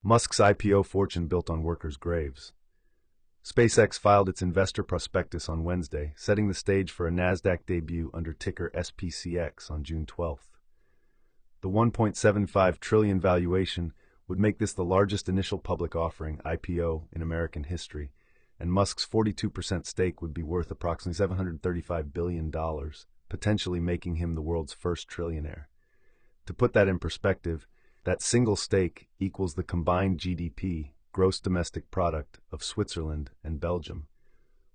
Musk's IPO fortune built on workers' graves. SpaceX filed its investor prospectus on Wednesday, setting the stage for a NASDAQ debut under ticker SPCX on June 12th. The $1.75 trillion valuation would make this the largest initial public offering (IPO) in American history, and Musk's 42% stake would be worth approximately $735 billion, potentially making him the world's first trillionaire. To put that in perspective, that single stake equals the combined GDP, gross domestic product, of Switzerland and Belgium.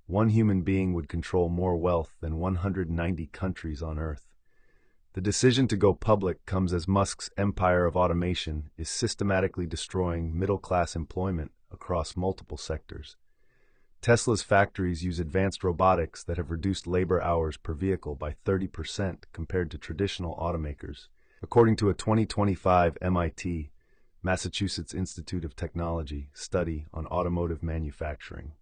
One human being would control more wealth than 190 countries on Earth. The decision to go public comes as Musk's empire of automation is systematically destroying middle-class employment across multiple sectors. Tesla's factories use advanced robotics that have reduced labor hours per vehicle by 30% compared to traditional automakers, according to a 2025 MIT, Massachusetts Institute of Technology, study on automotive manufacturing.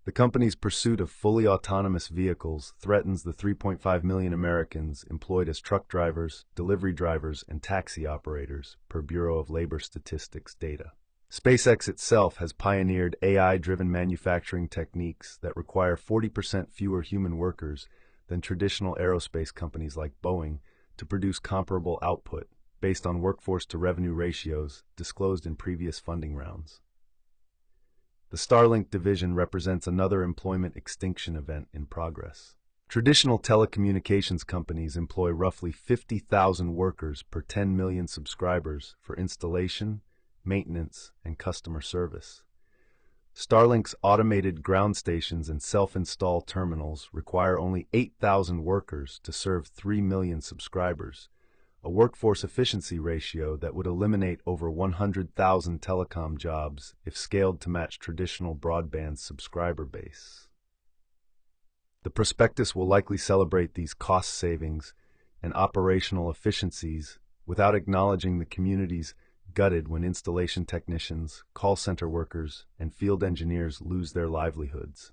The company's pursuit of fully autonomous vehicles threatens the 3.5 million Americans employed as truck drivers, delivery drivers, and taxi operators, per Bureau of Labor Statistics data. SpaceX itself has pioneered AI-driven manufacturing techniques that require 40% fewer human workers than traditional aerospace companies like Boeing to produce comparable output, based on workforce-to-revenue ratios disclosed in previous funding rounds. The Starlink division represents another employment extinction event in progress. Traditional telecommunications companies employ roughly 50,000 workers per 10 million subscribers for installation, maintenance, and customer service. Starlink's automated ground stations and self-install terminals require only 8,000 workers to serve 3 million subscribers, a workforce efficiency ratio that would eliminate over 100,000 telecom jobs if scaled to match traditional broadband subscriber base. The prospectus will likely celebrate these cost savings and operational efficiencies without acknowledging the communities gutted when installation technicians, call center workers, and field engineers lose their livelihoods.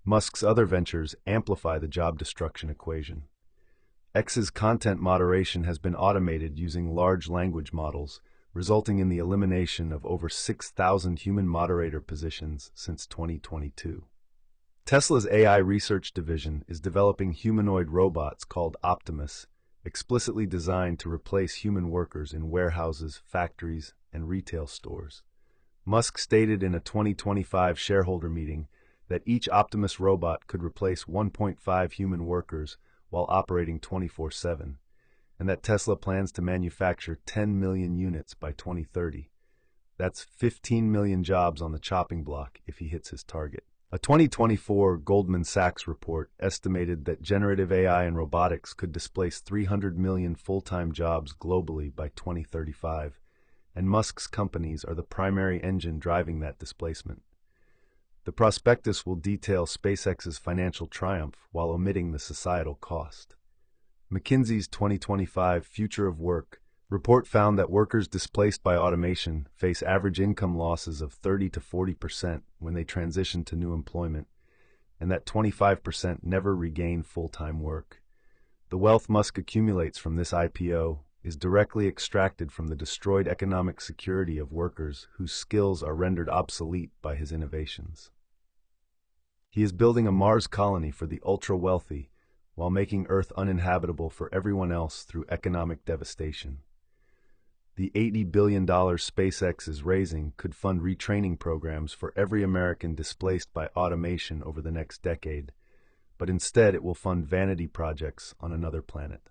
Musk's other ventures amplify the job destruction equation. X's content moderation has been automated using large language models, resulting in the elimination of over 6,000 human moderator positions since 2022. Tesla's AI research division is developing humanoid robots called Optimus, explicitly designed to replace human workers in warehouses, factories, and retail stores. Musk stated in a 2025 shareholder meeting that each Optimus robot could replace 1.5 human workers while operating 24/7, and that Tesla plans to manufacture 10 million units by 2030. That's 15 million jobs on the chopping block if he hits his target. A 2024 Goldman Sachs report estimated that generative AI and robotics could displace 300 million full-time jobs globally by 2035, and Musk's companies are the primary engine driving that displacement. The prospectus will detail SpaceX's financial triumph while omitting the societal cost. McKinsey's 2025 Future of Work report found that workers displaced by automation face average income losses of 30 to 40% when they transition to new employment, and that 25% never regain full-time work. The wealth Musk accumulates from this IPO is directly extracted from the destroyed economic security of workers whose skills are rendered obsolete by his innovations. He is building a Mars colony for the ultra-wealthy while making Earth uninhabitable for everyone else through economic devastation. The $80 billion SpaceX is raising could fund retraining programs for every American displaced by automation over the next decade, but instead it will fund vanity projects on another planet.